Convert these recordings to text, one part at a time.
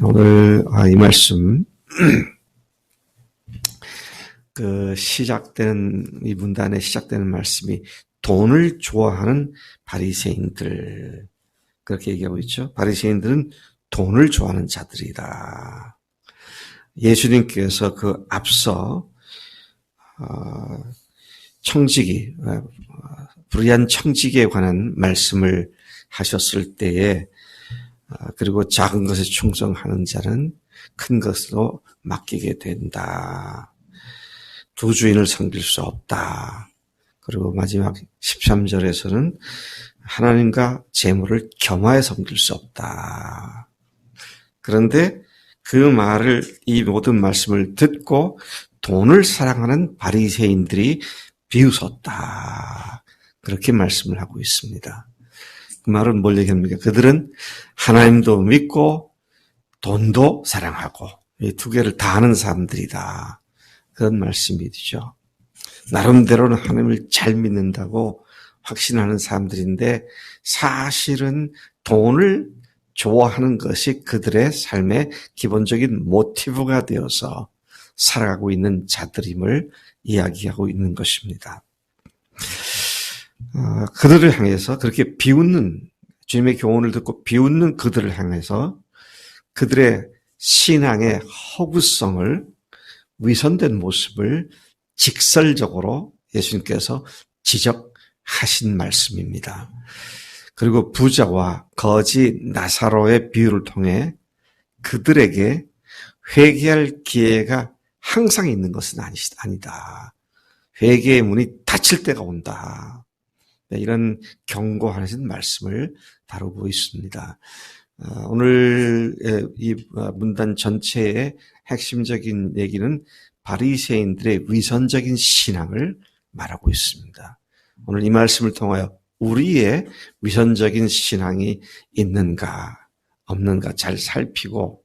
오늘 이 말씀 이 문단에 시작되는 말씀이 돈을 좋아하는 바리새인들, 그렇게 얘기하고 있죠. 바리새인들은 돈을 좋아하는 자들이다. 예수님께서 그 앞서 불의한 청지기에 관한 말씀을 하셨을 때에, 그리고 작은 것에 충성하는 자는 큰 것으로 맡기게 된다. 두 주인을 섬길 수 없다. 그리고 마지막 13절에서는 하나님과 재물을 겸하여 섬길 수 없다. 그런데 이 모든 말씀을 듣고 돈을 사랑하는 바리새인들이 비웃었다. 그렇게 말씀을 하고 있습니다. 그 말은 뭘 얘기합니까? 그들은 하나님도 믿고 돈도 사랑하고 이 두 개를 다 하는 사람들이다. 그런 말씀이죠. 나름대로는 하나님을 잘 믿는다고 확신하는 사람들인데 사실은 돈을 좋아하는 것이 그들의 삶의 기본적인 모티브가 되어서 살아가고 있는 자들임을 이야기하고 있는 것입니다. 그들을 향해서 그렇게 주님의 교훈을 듣고 비웃는 그들을 향해서 그들의 신앙의 허구성을, 위선된 모습을 직설적으로 예수님께서 지적하신 말씀입니다. 그리고 부자와 거지 나사로의 비유를 통해 그들에게 회개할 기회가 항상 있는 것은 아니다. 회개의 문이 닫힐 때가 온다. 이런 경고하신 말씀을 다루고 있습니다. 오늘 이 문단 전체의 핵심적인 얘기는 바리새인들의 위선적인 신앙을 말하고 있습니다. 오늘 이 말씀을 통하여 우리의 위선적인 신앙이 있는가 없는가 잘 살피고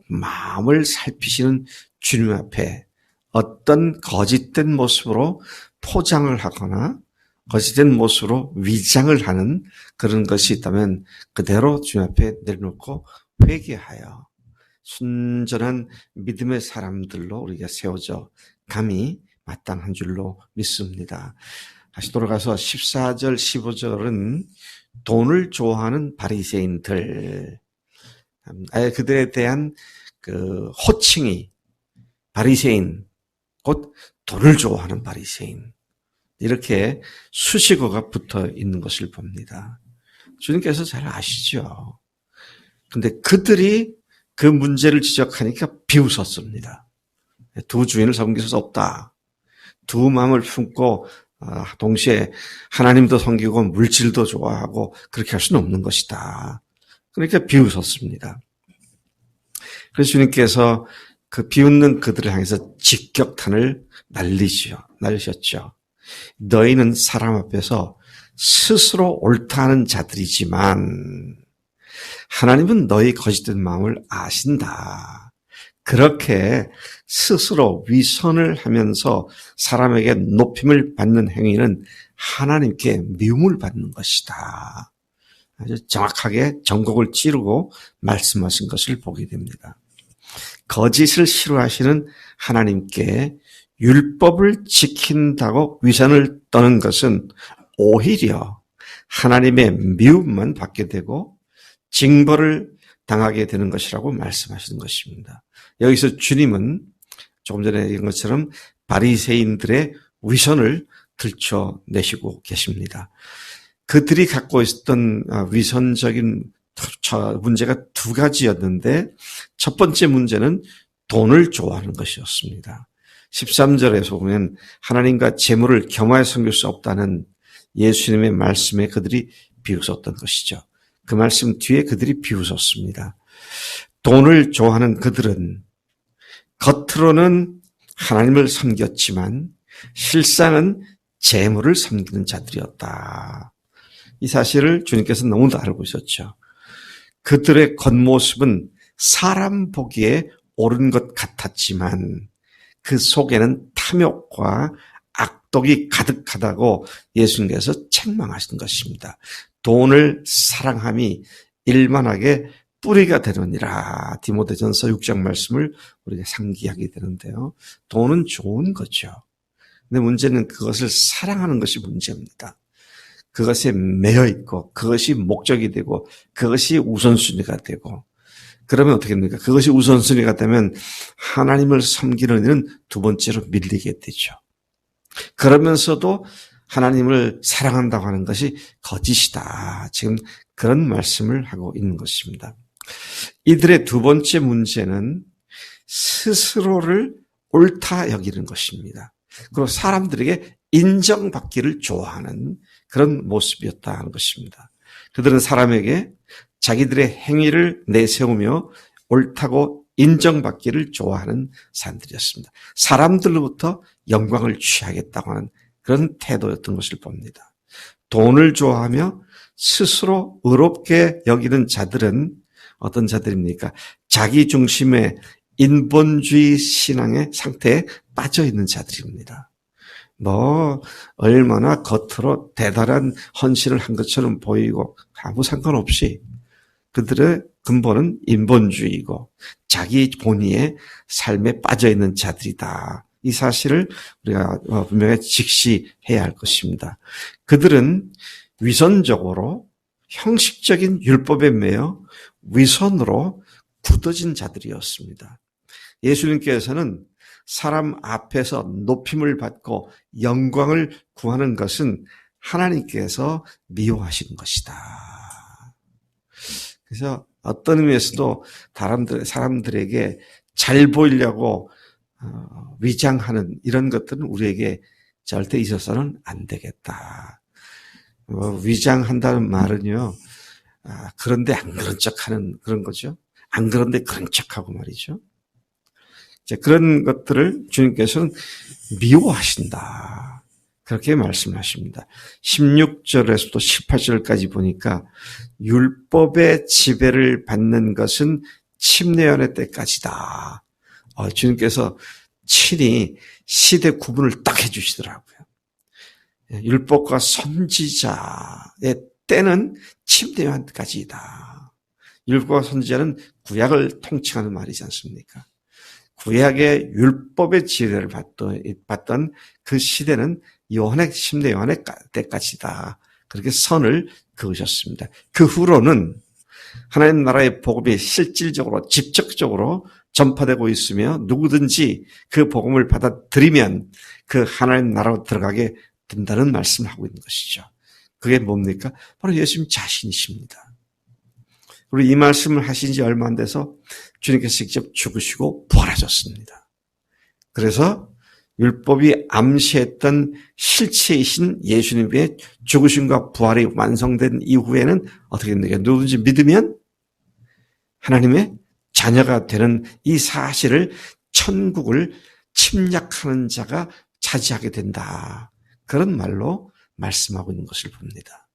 마음을 살피시는 주님 앞에 어떤 거짓된 모습으로 포장을 하거나 거짓된 모습으로 위장을 하는 그런 것이 있다면 그대로 주님 앞에 내려놓고 회개하여 순전한 믿음의 사람들로 우리가 세워져 감히 마땅한 줄로 믿습니다. 다시 돌아가서 14절, 15절은 돈을 좋아하는 바리새인들, 그들에 대한 호칭이 바리새인, 곧 돈을 좋아하는 바리새인, 이렇게 수식어가 붙어 있는 것을 봅니다. 주님께서 잘 아시죠. 근데 그들이 그 문제를 지적하니까 비웃었습니다. 두 주인을 섬길 수 없다. 두 마음을 품고 동시에 하나님도 섬기고 물질도 좋아하고 그렇게 할 수는 없는 것이다. 그러니까 비웃었습니다. 그래서 주님께서 그 비웃는 그들을 향해서 직격탄을 날리셨죠. 너희는 사람 앞에서 스스로 옳다 하는 자들이지만 하나님은 너희 거짓된 마음을 아신다. 그렇게 스스로 위선을 하면서 사람에게 높임을 받는 행위는 하나님께 미움을 받는 것이다. 아주 정확하게 전곡을 찌르고 말씀하신 것을 보게 됩니다. 거짓을 싫어하시는 하나님께 율법을 지킨다고 위선을 떠는 것은 오히려 하나님의 미움만 받게 되고 징벌을 당하게 되는 것이라고 말씀하시는 것입니다. 여기서 주님은 조금 전에 얘기한 것처럼 바리새인들의 위선을 들춰내시고 계십니다. 그들이 갖고 있었던 위선적인 문제가 두 가지였는데 첫 번째 문제는 돈을 좋아하는 것이었습니다. 13절에서 보면 하나님과 재물을 겸하여 섬길 수 없다는 예수님의 말씀에 그들이 비웃었던 것이죠. 그 말씀 뒤에 그들이 비웃었습니다. 돈을 좋아하는 그들은 겉으로는 하나님을 섬겼지만 실상은 재물을 섬기는 자들이었다. 이 사실을 주님께서 너무도 알고 있었죠. 그들의 겉모습은 사람 보기에 옳은 것 같았지만 그 속에는 탐욕과 악독이 가득하다고 예수님께서 책망하신 것입니다. 돈을 사랑함이 일만하게 뿌리가 되느니라. 디모데전서 6장 말씀을 우리가 상기하게 되는데요. 돈은 좋은 거죠. 근데 문제는 그것을 사랑하는 것이 문제입니다. 그것에 매여 있고 그것이 목적이 되고 그것이 우선순위가 되고 그러면 어떻게 됩니까? 그것이 우선순위가 되면 하나님을 섬기는 일은 두 번째로 밀리게 되죠. 그러면서도 하나님을 사랑한다고 하는 것이 거짓이다. 지금 그런 말씀을 하고 있는 것입니다. 이들의 두 번째 문제는 스스로를 옳다 여기는 것입니다. 그리고 사람들에게 인정받기를 좋아하는 그런 모습이었다 하는 것입니다. 그들은 사람에게 자기들의 행위를 내세우며 옳다고 인정받기를 좋아하는 사람들이었습니다. 사람들로부터 영광을 취하겠다고 하는 그런 태도였던 것을 봅니다. 돈을 좋아하며 스스로 의롭게 여기는 자들은 어떤 자들입니까? 자기 중심의 인본주의 신앙의 상태에 빠져 있는 자들입니다. 얼마나 겉으로 대단한 헌신을 한 것처럼 보이고 아무 상관없이 그들의 근본은 인본주의이고 자기 본의의 삶에 빠져 있는 자들이다. 이 사실을 우리가 분명히 직시해야 할 것입니다. 그들은 위선적으로 형식적인 율법에 매여 위선으로 굳어진 자들이었습니다. 예수님께서는 사람 앞에서 높임을 받고 영광을 구하는 것은 하나님께서 미워하시는 것이다. 그래서 어떤 의미에서도 사람들에게 잘 보이려고 위장하는 이런 것들은 우리에게 절대 있어서는 안 되겠다. 위장한다는 말은요, 그런데 안 그런 척하는 그런 거죠. 안 그런데 그런 척하고 말이죠. 그런 것들을 주님께서는 미워하신다. 그렇게 말씀하십니다. 16절에서도 18절까지 보니까 율법의 지배를 받는 것은 침례연의 때까지다. 주님께서 친히 시대 구분을 딱 해주시더라고요. 율법과 선지자의 때는 침례연 때까지다. 율법과 선지자는 구약을 통칭하는 말이지 않습니까? 구약의 율법의 지혜를 받던 그 시대는 침례 요한의 때까지다. 그렇게 선을 그으셨습니다. 그 후로는 하나님 나라의 복음이 실질적으로 직접적으로 전파되고 있으며 누구든지 그 복음을 받아들이면 그 하나님 나라로 들어가게 된다는 말씀을 하고 있는 것이죠. 그게 뭡니까? 바로 예수님 자신이십니다. 그리고 이 말씀을 하신 지 얼마 안 돼서 주님께서 직접 죽으시고 부활하셨습니다. 그래서 율법이 암시했던 실체이신 예수님의 죽으심과 부활이 완성된 이후에는 어떻게 됩니까? 누구든지 믿으면 하나님의 자녀가 되는 이 사실을 천국을 침략하는 자가 차지하게 된다. 그런 말로 말씀하고 있는 것을 봅니다.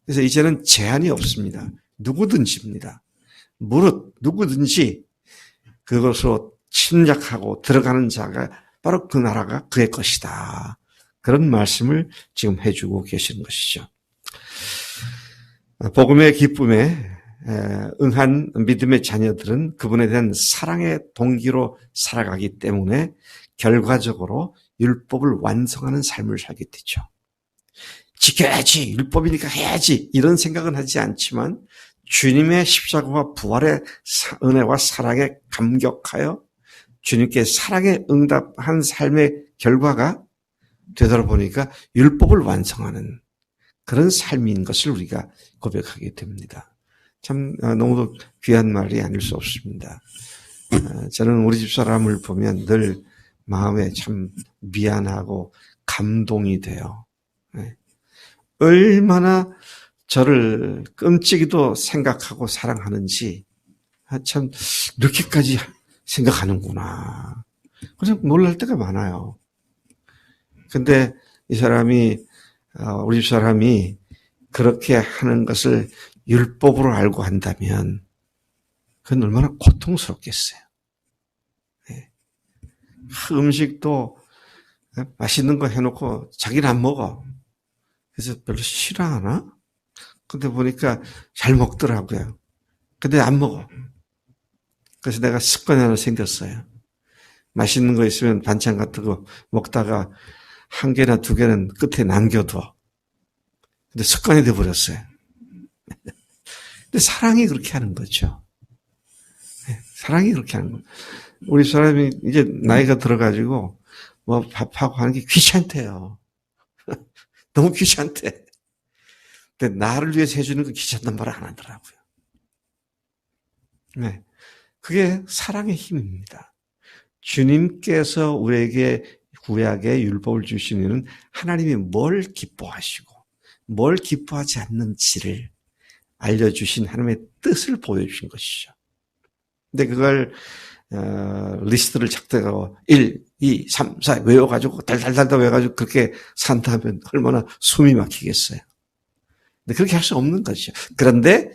그래서 이제는 제한이 없습니다. 누구든지입니다. 무릇 누구든지 그것으로 침략하고 들어가는 자가 바로 그 나라가 그의 것이다. 그런 말씀을 지금 해주고 계시는 것이죠. 복음의 기쁨에 응한 믿음의 자녀들은 그분에 대한 사랑의 동기로 살아가기 때문에 결과적으로 율법을 완성하는 삶을 살게 되죠. 지켜야지, 율법이니까 해야지 이런 생각은 하지 않지만 주님의 십자가와 부활의 은혜와 사랑에 감격하여 주님께 사랑에 응답한 삶의 결과가 되돌아보니까 율법을 완성하는 그런 삶인 것을 우리가 고백하게 됩니다. 참 너무도 귀한 말이 아닐 수 없습니다. 저는 우리 집 사람을 보면 늘 마음에 참 미안하고 감동이 돼요. 얼마나 저를 끔찍이도 생각하고 사랑하는지 참 이렇게까지 생각하는구나. 그냥 놀랄 때가 많아요. 근데 이 사람이 우리 집 사람이 그렇게 하는 것을 율법으로 알고 한다면 그건 얼마나 고통스럽겠어요. 음식도 맛있는 거 해놓고 자기는 안 먹어. 그래서 별로 싫어하나? 근데 보니까 잘 먹더라고요. 근데 안 먹어. 그래서 내가 습관이 하나 생겼어요. 맛있는 거 있으면 반찬 같은 거 먹다가 한 개나 두 개는 끝에 남겨둬. 근데 습관이 돼버렸어요. 근데 사랑이 그렇게 하는 거죠. 사랑이 그렇게 하는 거예요. 우리 사람이 이제 나이가 들어가지고 뭐 밥하고 하는 게 귀찮대요. 너무 귀찮대. 근데 나를 위해서 해주는 거 귀찮단 말을 안 하더라고요. 네. 그게 사랑의 힘입니다. 주님께서 우리에게 구약의 율법을 주신 이유는 하나님이 뭘 기뻐하시고 뭘 기뻐하지 않는지를 알려주신 하나님의 뜻을 보여주신 것이죠. 근데 그걸 리스트를 작성하고 1, 2, 3, 4 외워가지고 달달달달 외워가지고 그렇게 산다면 얼마나 숨이 막히겠어요. 근데 그렇게 할 수 없는 것이죠. 그런데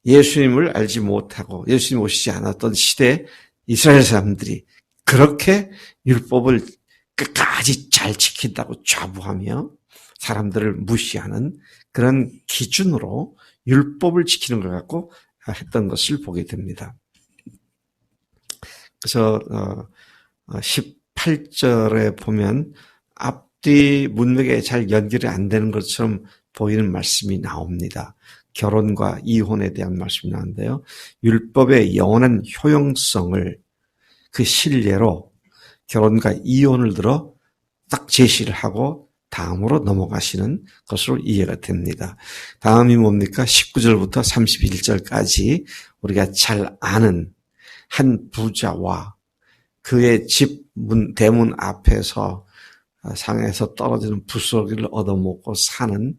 예수님을 알지 못하고 예수님 오시지 않았던 시대 이스라엘 사람들이 그렇게 율법을 끝까지 잘 지킨다고 자부하며 사람들을 무시하는 그런 기준으로 율법을 지키는 걸 갖고 했던 것을 보게 됩니다. 그래서 18절에 보면 앞뒤 문맥에 잘 연결이 안 되는 것처럼 보이는 말씀이 나옵니다. 결혼과 이혼에 대한 말씀이 나오는데요. 율법의 영원한 효용성을 그 실례로 결혼과 이혼을 들어 딱 제시를 하고 다음으로 넘어가시는 것으로 이해가 됩니다. 다음이 뭡니까? 19절부터 31절까지 우리가 잘 아는 한 부자와 그의 집 대문 앞에서 상에서 떨어지는 부스러기를 얻어먹고 사는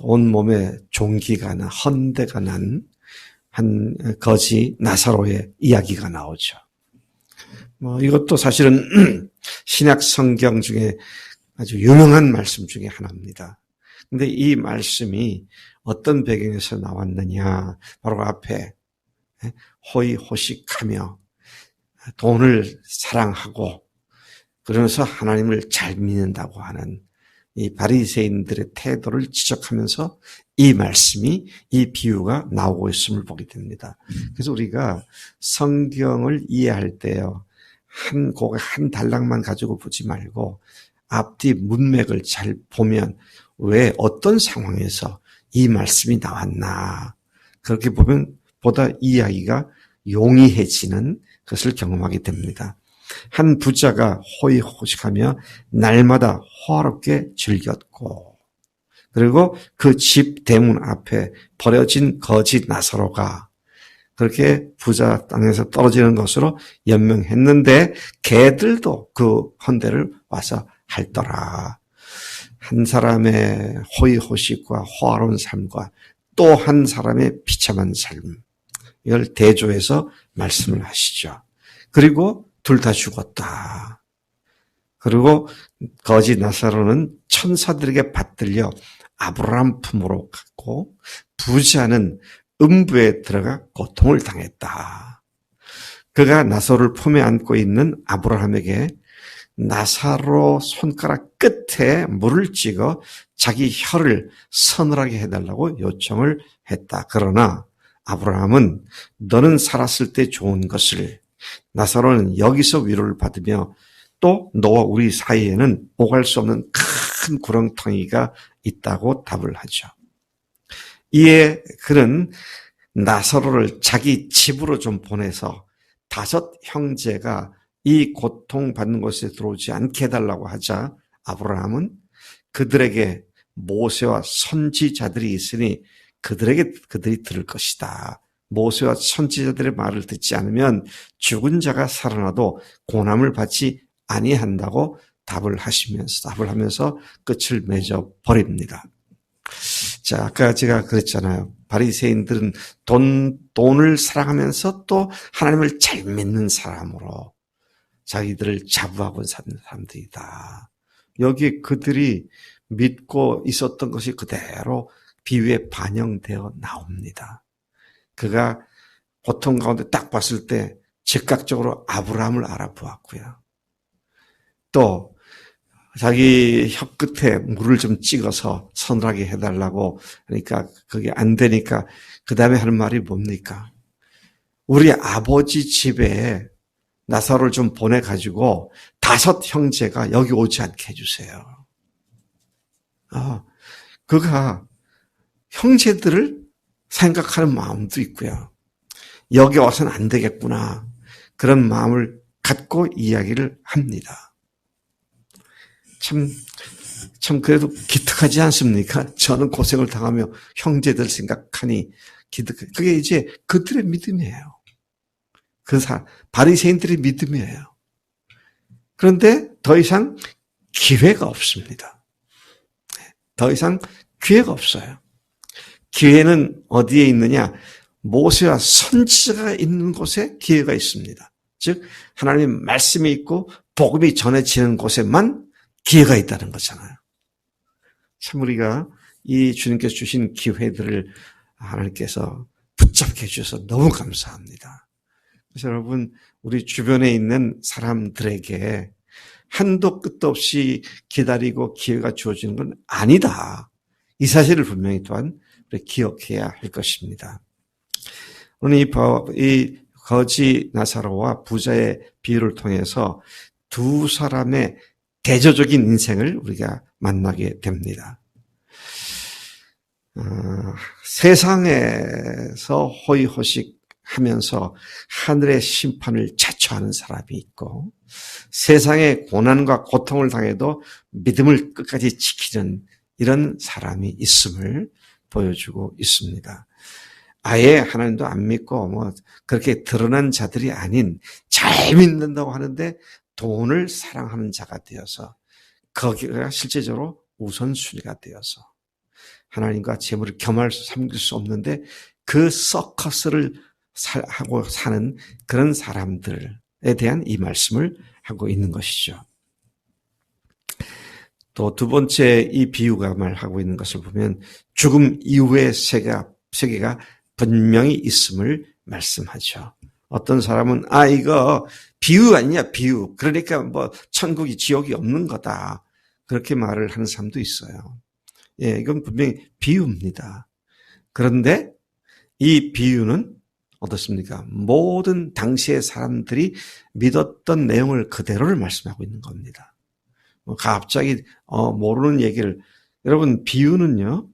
온몸에 종기가 나 헌대가 난 한 거지 나사로의 이야기가 나오죠. 이것도 사실은 신약 성경 중에 아주 유명한 말씀 중에 하나입니다. 근데 이 말씀이 어떤 배경에서 나왔느냐? 바로 앞에 호의호식하며 돈을 사랑하고 그러면서 하나님을 잘 믿는다고 하는 이 바리새인들의 태도를 지적하면서 이 말씀이 이 비유가 나오고 있음을 보게 됩니다. 그래서 우리가 성경을 이해할 때요. 한 단락만 가지고 보지 말고 앞뒤 문맥을 잘 보면 왜 어떤 상황에서 이 말씀이 나왔나 그렇게 보면 보다 이야기가 용이해지는 것을 경험하게 됩니다. 한 부자가 호의호식하며 날마다 호화롭게 즐겼고 그리고 그 집 대문 앞에 버려진 거지 나사로가 그렇게 부자 땅에서 떨어지는 것으로 연명했는데 개들도 그 헌대를 와서 할더라. 한 사람의 호의호식과 호화로운 삶과 또 한 사람의 비참한 삶 이걸 대조해서 말씀을 하시죠. 그리고 둘 다 죽었다. 그리고 거지 나사로는 천사들에게 받들려 아브라함 품으로 갔고 부자는 음부에 들어가 고통을 당했다. 그가 나사로를 품에 안고 있는 아브라함에게 나사로 손가락 끝에 물을 찍어 자기 혀를 서늘하게 해달라고 요청을 했다. 그러나 아브라함은 너는 살았을 때 좋은 것을 나사로는 여기서 위로를 받으며 또 너와 우리 사이에는 오갈 수 없는 큰 구렁텅이가 있다고 답을 하죠. 이에 그는 나사로를 자기 집으로 좀 보내서 5 형제가 이 고통받는 곳에 들어오지 않게 해달라고 하자 아브라함은 그들에게 모세와 선지자들이 있으니 그들이 들을 것이다. 모세와 선지자들의 말을 듣지 않으면 죽은 자가 살아나도 고난을 받지 아니한다고 답을 하면서 끝을 맺어 버립니다. 자, 아까 제가 그랬잖아요. 바리새인들은 돈을 사랑하면서 또 하나님을 잘 믿는 사람으로 자기들을 자부하고 사는 사람들이다. 여기 그들이 믿고 있었던 것이 그대로 비유에 반영되어 나옵니다. 그가 고통 가운데 딱 봤을 때 즉각적으로 아브라함을 알아보았고요. 또 자기 혀 끝에 물을 좀 찍어서 서늘하게 해달라고 하니까 그게 안 되니까 그 다음에 하는 말이 뭡니까? 우리 아버지 집에 나사로를 좀 보내가지고 5 형제가 여기 오지 않게 해주세요. 그가 형제들을 생각하는 마음도 있고요. 여기 와서는 안 되겠구나. 그런 마음을 갖고 이야기를 합니다. 참 그래도 기특하지 않습니까? 저는 고생을 당하며 형제들 생각하니 그게 이제 그들의 믿음이에요. 바리새인들의 믿음이에요. 그런데 더 이상 기회가 없습니다. 더 이상 기회가 없어요. 기회는 어디에 있느냐? 모세와 선지자가 있는 곳에 기회가 있습니다. 즉 하나님의 말씀이 있고 복음이 전해지는 곳에만 기회가 있다는 거잖아요. 참 우리가 이 주님께서 주신 기회들을 하나님께서 붙잡게 해주셔서 너무 감사합니다. 그래서 여러분 우리 주변에 있는 사람들에게 한도 끝도 없이 기다리고 기회가 주어지는 건 아니다. 이 사실을 분명히 또한 우리 기억해야 할 것입니다. 오늘 이 거지 나사로와 부자의 비유를 통해서 두 사람의 대조적인 인생을 우리가 만나게 됩니다. 세상에서 호의호식하면서 하늘의 심판을 자초하는 사람이 있고 세상의 고난과 고통을 당해도 믿음을 끝까지 지키는 이런 사람이 있음을 보여주고 있습니다. 아예 하나님도 안 믿고 그렇게 드러난 자들이 아닌 잘 믿는다고 하는데 돈을 사랑하는 자가 되어서 거기가 실제적으로 우선순위가 되어서 하나님과 재물을 겸할 삼길 수 없는데 그 서커스를 하고 사는 그런 사람들에 대한 이 말씀을 하고 있는 것이죠. 또 두 번째 이 비유가 말하고 있는 것을 보면 죽음 이후의 세계가 분명히 있음을 말씀하죠. 어떤 사람은 이거 비유 아니냐 비유. 그러니까 천국이 지옥이 없는 거다. 그렇게 말을 하는 사람도 있어요. 예, 이건 분명히 비유입니다. 그런데 이 비유는 어떻습니까? 모든 당시의 사람들이 믿었던 내용을 그대로를 말씀하고 있는 겁니다. 갑자기 모르는 얘기를 여러분 비유는요.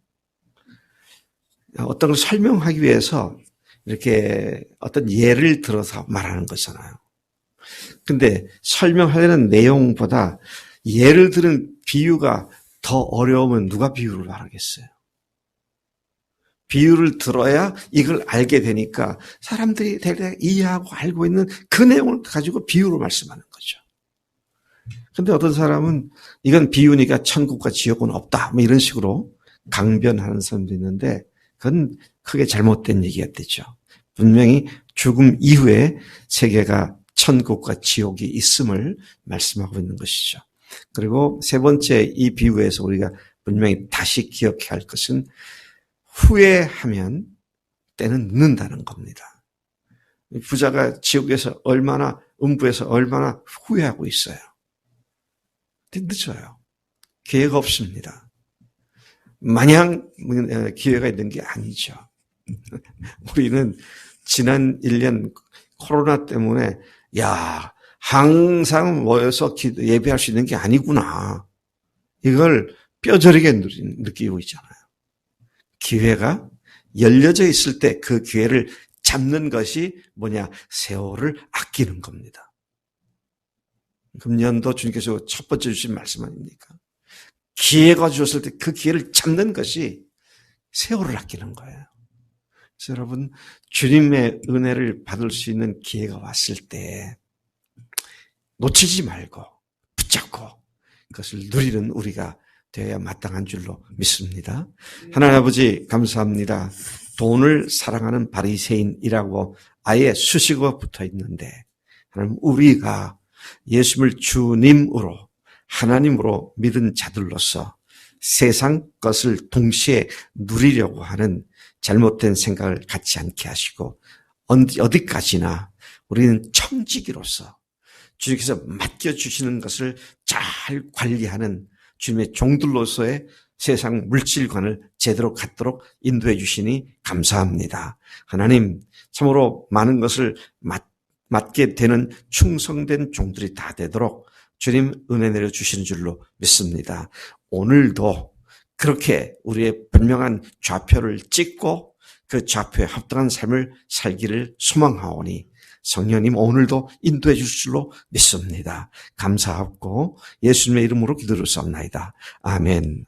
어떤 걸 설명하기 위해서 이렇게 어떤 예를 들어서 말하는 거잖아요. 근데 설명하려는 내용보다 예를 들은 비유가 더 어려우면 누가 비유를 말하겠어요? 비유를 들어야 이걸 알게 되니까 사람들이 대략 이해하고 알고 있는 그 내용을 가지고 비유로 말씀하는 거죠. 근데 어떤 사람은 이건 비유니까 천국과 지옥은 없다. 이런 식으로 강변하는 사람도 있는데 그건 크게 잘못된 얘기가 되죠. 분명히 죽음 이후에 세계가 천국과 지옥이 있음을 말씀하고 있는 것이죠. 그리고 세 번째 이 비유에서 우리가 분명히 다시 기억해야 할 것은 후회하면 때는 늦는다는 겁니다. 부자가 지옥에서 음부에서 얼마나 후회하고 있어요. 근데 늦어요. 기회가 없습니다. 마냥 기회가 있는 게 아니죠. 우리는 지난 1년 코로나 때문에 항상 모여서 예배할 수 있는 게 아니구나. 이걸 뼈저리게 느끼고 있잖아요. 기회가 열려져 있을 때 그 기회를 잡는 것이 뭐냐? 세월을 아끼는 겁니다. 금년도 주님께서 첫 번째 주신 말씀 아닙니까? 기회가 주었을 때 그 기회를 잡는 것이 세월을 아끼는 거예요. 그래서 여러분 주님의 은혜를 받을 수 있는 기회가 왔을 때 놓치지 말고 붙잡고 그것을 누리는 우리가 되어야 마땅한 줄로 믿습니다. 하나님 아버지 감사합니다. 돈을 사랑하는 바리새인이라고 아예 수식어가 붙어 있는데 하나님 우리가 예수님을 주님으로 하나님으로 믿은 자들로서 세상 것을 동시에 누리려고 하는 잘못된 생각을 갖지 않게 하시고 어디까지나 우리는 청지기로서 주님께서 맡겨주시는 것을 잘 관리하는 주님의 종들로서의 세상 물질관을 제대로 갖도록 인도해 주시니 감사합니다. 하나님, 참으로 많은 것을 맡게 되는 충성된 종들이 다 되도록 주님 은혜 내려주시는 줄로 믿습니다. 오늘도 그렇게 우리의 분명한 좌표를 찍고 그 좌표에 합당한 삶을 살기를 소망하오니 성령님 오늘도 인도해 주실 줄로 믿습니다. 감사하고 예수님의 이름으로 기도를 쌉나이다. 아멘.